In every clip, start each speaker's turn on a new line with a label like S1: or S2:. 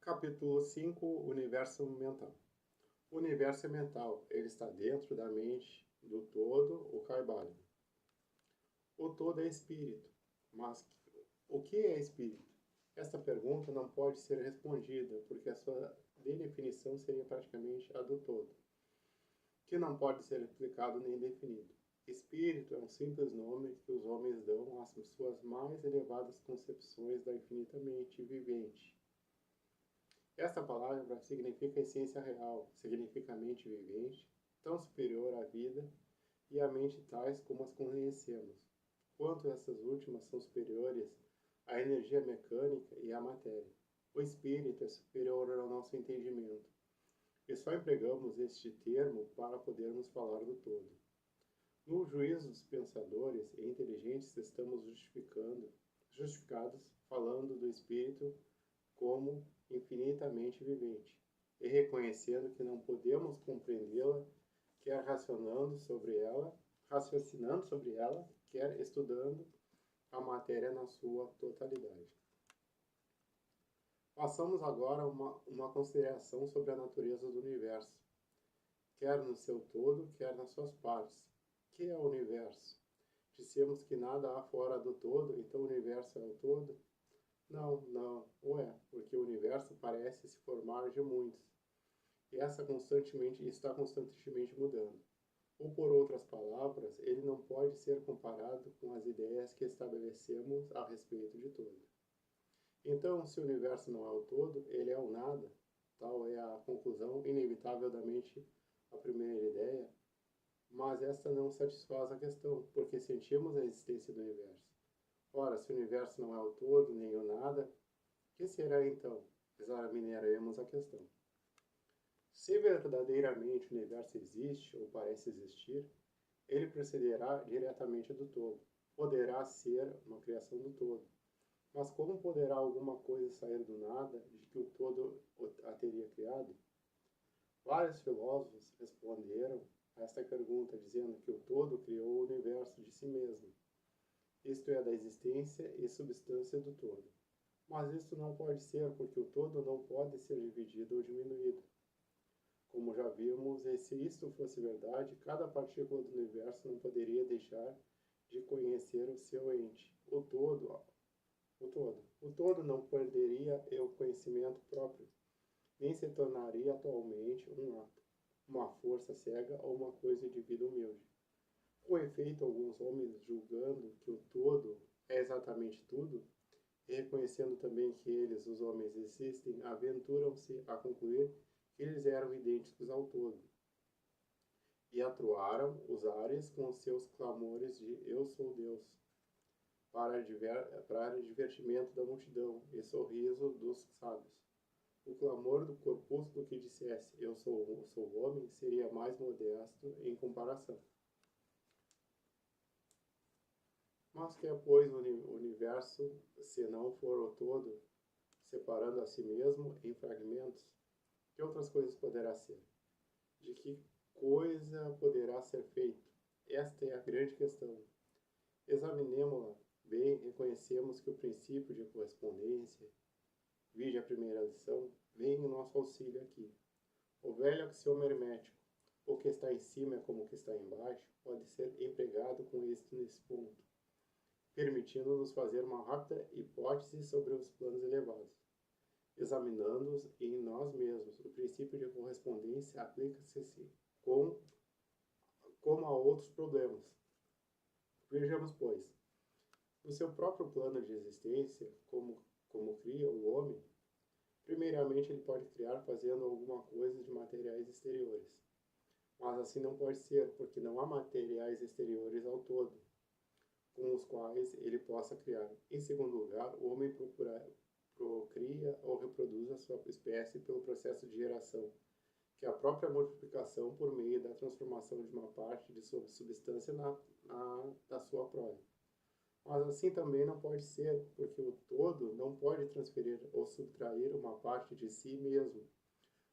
S1: Capítulo 5, Universo mental. O universo é mental, ele está dentro da mente do todo, o Kaivalya. O todo é espírito, mas o que é espírito? Esta pergunta não pode ser respondida, porque a sua definição seria praticamente a do todo, que não pode ser explicado nem definido. Espírito é um simples nome que os homens dão às suas mais elevadas concepções da infinita mente vivente. Esta palavra significa essência real, significa mente vivente, tão superior à vida e à mente tais como as conhecemos, quanto essas últimas são superiores à energia mecânica e à matéria. O espírito é superior ao nosso entendimento, e só empregamos este termo para podermos falar do todo. No juízo dos pensadores e inteligentes estamos justificados falando do espírito como infinitamente vivente, e reconhecendo que não podemos compreendê-la, quer raciocinando sobre ela, quer estudando a matéria na sua totalidade. Passamos agora a uma consideração sobre a natureza do universo, quer no seu todo, quer nas suas partes. O que é o universo? Dissemos que nada há fora do todo, então o universo é o todo? Não, porque o universo parece se formar de muitos, e está constantemente mudando. Ou por outras palavras, ele não pode ser comparado com as ideias que estabelecemos a respeito de todo. Então, se o universo não é o todo, ele é o nada, tal é a conclusão inevitável da mente, a primeira ideia, mas esta não satisfaz a questão, porque sentimos a existência do universo. Ora, se o universo não é o todo, nem o nada, o que será então? Examinaremos a questão. Se verdadeiramente o universo existe ou parece existir, ele procederá diretamente do todo. Poderá ser uma criação do todo. Mas como poderá alguma coisa sair do nada de que o todo a teria criado? Vários filósofos responderam a esta pergunta dizendo que o todo criou o universo de si mesmo, isto é, da existência e substância do todo. Mas isto não pode ser, porque o todo não pode ser dividido ou diminuído. Como já vimos, e se isto fosse verdade, cada partícula do universo não poderia deixar de conhecer o seu ente, o todo. O todo não perderia o conhecimento próprio, nem se tornaria atualmente um ato, uma força cega ou uma coisa de vida humilde. Com efeito, alguns homens, julgando que o todo é exatamente tudo, e reconhecendo também que eles, os homens, existem, aventuram-se a concluir que eles eram idênticos ao todo, e atroaram os ares com seus clamores de "Eu sou Deus", para divertimento da multidão e sorriso dos sábios. O clamor do corpúsculo que dissesse "Eu sou homem" seria mais modesto em comparação. Mas que é, pois, o universo, se não for o todo, separando a si mesmo em fragmentos? Que outras coisas poderá ser? De que coisa poderá ser feito? Esta é a grande questão. Examinemo-la bem, reconhecemos que o princípio de correspondência, vide a primeira lição, vem em nosso auxílio aqui. O velho axioma hermético, o que está em cima é como o que está embaixo, pode ser empregado com êxito nesse ponto, permitindo-nos fazer uma rápida hipótese sobre os planos elevados. Examinando-os em nós mesmos, o princípio de correspondência aplica-se como a outros problemas. Vejamos, pois, no seu próprio plano de existência, como cria o homem, primeiramente ele pode criar fazendo alguma coisa de materiais exteriores. Mas assim não pode ser, porque não há materiais exteriores ao todo, com os quais ele possa criar. Em segundo lugar, o homem procria ou reproduz a sua espécie pelo processo de geração, que é a própria multiplicação por meio da transformação de uma parte de sua substância da sua prole. Mas assim também não pode ser, porque o todo não pode transferir ou subtrair uma parte de si mesmo,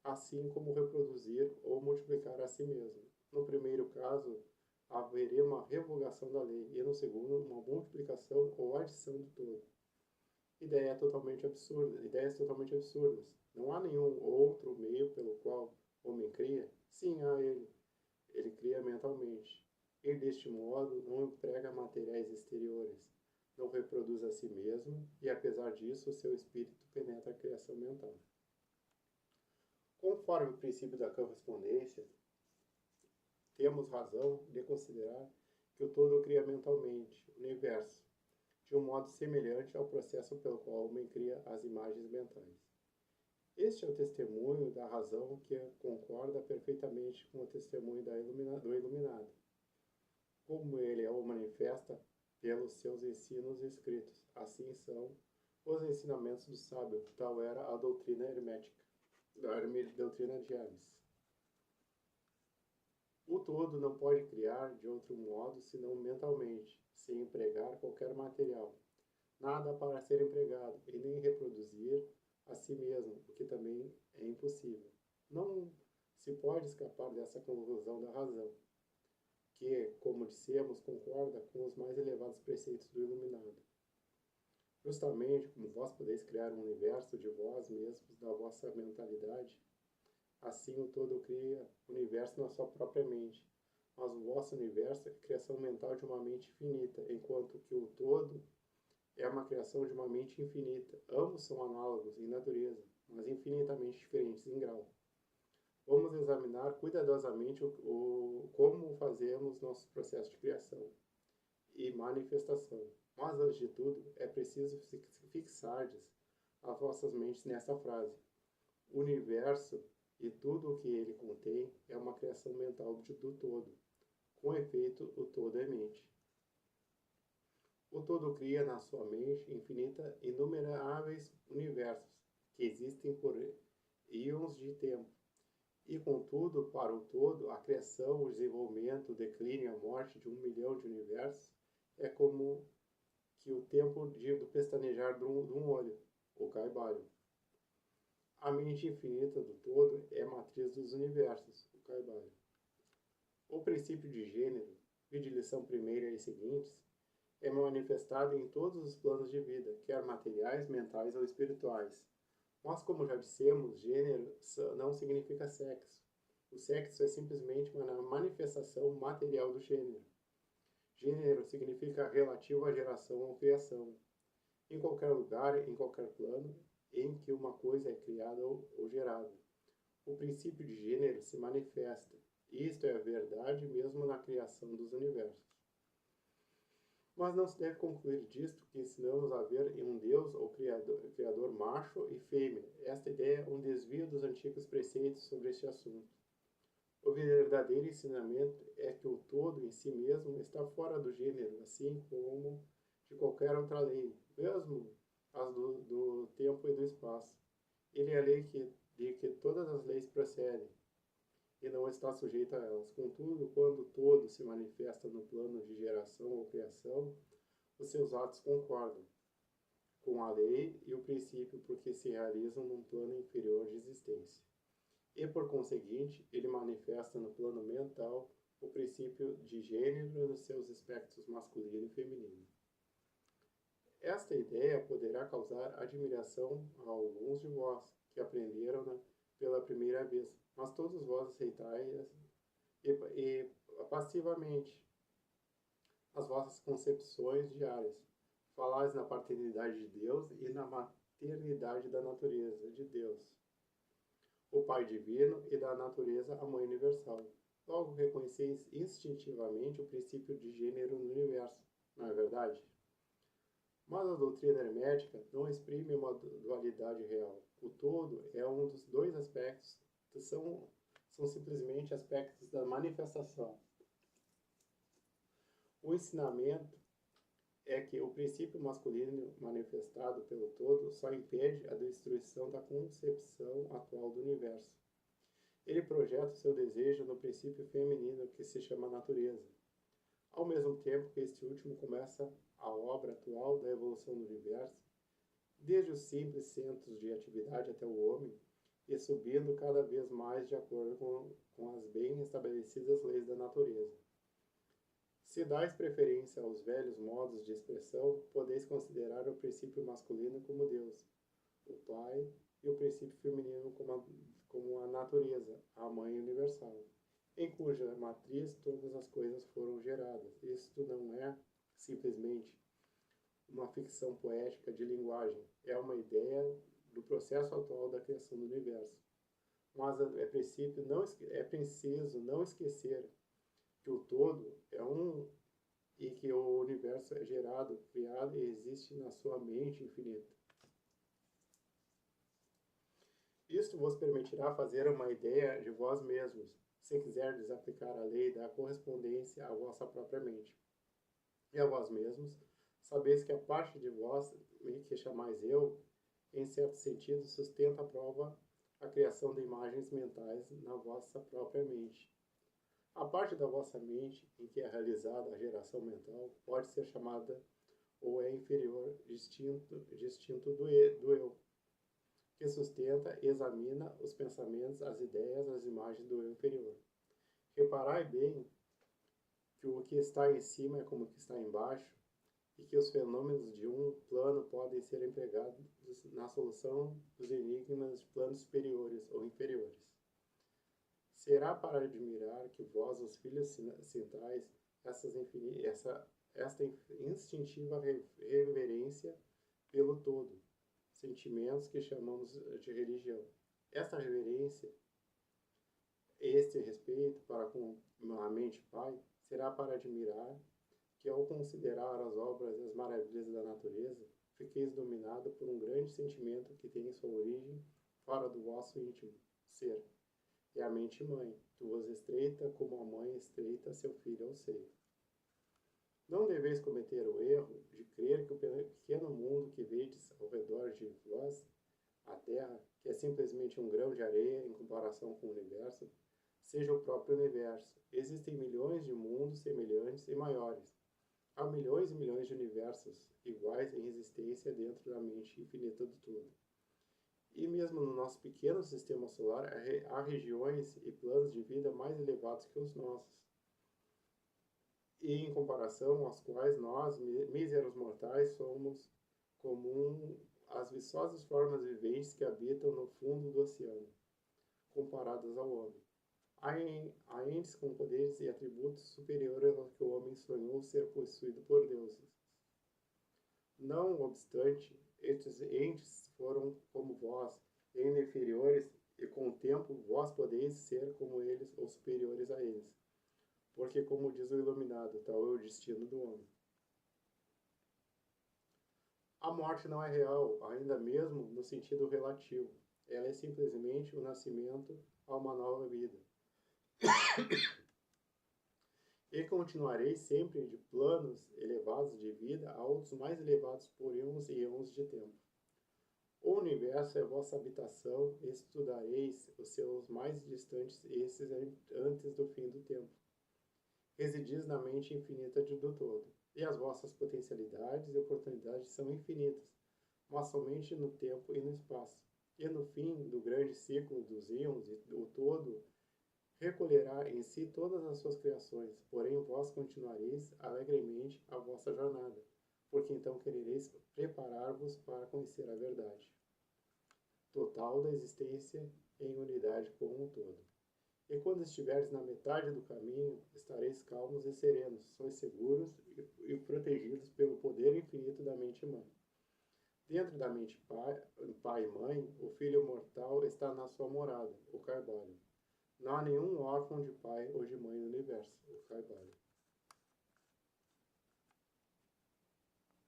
S1: assim como reproduzir ou multiplicar a si mesmo. No primeiro caso, haveria uma revogação da lei, e no segundo, uma multiplicação ou adição do todo. ideias totalmente absurdas. Não há nenhum outro meio pelo qual o homem cria? Sim, há ele. Ele cria mentalmente. E deste modo não emprega materiais exteriores, não reproduz a si mesmo e, apesar disso, o seu espírito penetra a criação mental. Conforme o princípio da correspondência, temos razão de considerar que o todo cria mentalmente o universo, de um modo semelhante ao processo pelo qual o homem cria as imagens mentais. Este é o testemunho da razão que concorda perfeitamente com o testemunho do iluminado, como ele o manifesta pelos seus ensinos escritos. Assim são os ensinamentos do sábio, tal era a doutrina hermética, a doutrina de Hermes. O todo não pode criar de outro modo senão mentalmente, sem empregar qualquer material, nada para ser empregado, e nem reproduzir a si mesmo, o que também é impossível. Não se pode escapar dessa conclusão da razão, que, como dissemos, concorda com os mais elevados preceitos do iluminado. Justamente como vós podeis criar um universo de vós mesmos, da vossa mentalidade, assim o todo cria o universo na sua própria mente. Mas o vosso universo é a criação mental de uma mente finita, enquanto que o todo é uma criação de uma mente infinita. Ambos são análogos em natureza, mas infinitamente diferentes em grau. Vamos examinar cuidadosamente como fazemos nosso processo de criação e manifestação. Mas, antes de tudo, é preciso fixardes as vossas mentes nesta frase. O universo e tudo o que ele contém é uma criação mental do todo. Com efeito, o todo é mente. O todo cria na sua mente infinita inumeráveis universos que existem por íons de tempo. E, contudo, para o todo, a criação, o desenvolvimento, o declínio e a morte de 1 milhão de universos é como que o tempo do pestanejar de um olho, o caibalho. A mente infinita do todo é a matriz dos universos, o caibalho. O princípio de gênero, vide lição primeira e seguintes, é manifestado em todos os planos de vida, quer materiais, mentais ou espirituais. Mas, como já dissemos, gênero não significa sexo. O sexo é simplesmente uma manifestação material do gênero. Gênero significa relativo à geração ou criação. Em qualquer lugar, em qualquer plano, em que uma coisa é criada ou gerada, o princípio de gênero se manifesta. Isto é a verdade mesmo na criação dos universos. Mas não se deve concluir disto que ensinamos a ver em um Deus ou criador macho e fêmea. Esta ideia é um desvio dos antigos preceitos sobre este assunto. O verdadeiro ensinamento é que o todo em si mesmo está fora do gênero, assim como de qualquer outra lei, mesmo as do tempo e do espaço. Ele é a lei de que todas as leis procedem e não está sujeito a elas. Contudo, quando todo se manifesta no plano de geração ou criação, os seus atos concordam com a lei e o princípio porque se realizam num plano inferior de existência. E, por conseguinte, ele manifesta no plano mental o princípio de gênero nos seus aspectos masculino e feminino. Esta ideia poderá causar admiração a alguns de vós, que aprenderam pela primeira vez, mas todos vós aceitai-as e passivamente as vossas concepções diárias. Falais na paternidade de Deus e na maternidade da natureza de Deus, o Pai Divino, e da natureza a Mãe Universal. Logo reconheceis instintivamente o princípio de gênero no universo, não é verdade? Mas a doutrina hermética não exprime uma dualidade real. O todo é um dos dois aspectos que são simplesmente aspectos da manifestação. O ensinamento é que o princípio masculino manifestado pelo todo só impede a destruição da concepção atual do universo. Ele projeta o seu desejo no princípio feminino que se chama natureza, ao mesmo tempo que este último começa a obra atual da evolução do universo, desde os simples centros de atividade até o homem, e subindo cada vez mais de acordo com as bem estabelecidas leis da natureza. Se dais preferência aos velhos modos de expressão, podeis considerar o princípio masculino como Deus, o Pai, e o princípio feminino como a natureza, a Mãe universal, em cuja matriz todas as coisas foram geradas. Isto não é simplesmente uma ficção poética de linguagem, é uma ideia do processo atual da criação do universo. Mas é preciso não esquecer que o todo é um e que o universo é gerado, criado e existe na sua mente infinita. Isto vos permitirá fazer uma ideia de vós mesmos, se quiserdes aplicar a lei da correspondência à vossa própria mente. E a vós mesmos, sabeis que a parte de vós, que chamais eu, em certo sentido, sustenta a prova a criação de imagens mentais na vossa própria mente. A parte da vossa mente em que é realizada a geração mental pode ser chamada ou é inferior, distinto do eu, que sustenta e examina os pensamentos, as ideias, as imagens do eu inferior. Reparai bem que o que está em cima é como o que está embaixo, e que os fenômenos de um plano podem ser empregados na solução dos enigmas de planos superiores ou inferiores. Será para admirar que vós, os filhos, sintais esta instintiva reverência pelo todo, sentimentos que chamamos de religião. Esta reverência, este respeito para com a mente Pai, será para admirar que, ao considerar as obras e as maravilhas da natureza, fiqueis dominado por um grande sentimento que tem sua origem fora do vosso íntimo ser, e a mente mãe, que vos estreita como a mãe estreita seu filho ao seio. Não deveis cometer o erro de crer que o pequeno mundo que vedes ao redor de vós, a Terra, que é simplesmente um grão de areia em comparação com o universo, seja o próprio universo. Existem milhões de mundos semelhantes e maiores. Há milhões e milhões de universos iguais em existência dentro da mente infinita do todo. E mesmo no nosso pequeno sistema solar, há regiões e planos de vida mais elevados que os nossos, e em comparação aos quais nós, míseros mortais, somos comum às viçosas formas viventes que habitam no fundo do oceano, comparadas ao homem. Há entes com poderes e atributos superiores aos que o homem sonhou ser possuído por deuses. Não obstante, estes entes foram como vós, ainda inferiores, e com o tempo vós podeis ser como eles ou superiores a eles. Porque, como diz o iluminado, tal é o destino do homem. A morte não é real, ainda mesmo no sentido relativo. Ela é simplesmente o nascimento a uma nova vida. E continuareis sempre de planos elevados de vida a outros mais elevados por eons e eons de tempo. O universo é vossa habitação, e estudareis os seus mais distantes esses antes do fim do tempo. Residis na mente infinita do todo, e as vossas potencialidades e oportunidades são infinitas, mas somente no tempo e no espaço. E no fim do grande ciclo dos íons, o todo recolherá em si todas as suas criações, porém vós continuareis alegremente a vossa jornada, porque então querereis preparar-vos para conhecer a verdade total da existência em unidade com o todo. E quando estiveres na metade do caminho, estareis calmos e serenos, sois seguros e protegidos pelo poder infinito da mente mãe. Dentro da mente pai e mãe, o filho mortal está na sua morada, o Kaivalya. Não há nenhum órfão de pai ou de mãe no universo, o Kaivalya.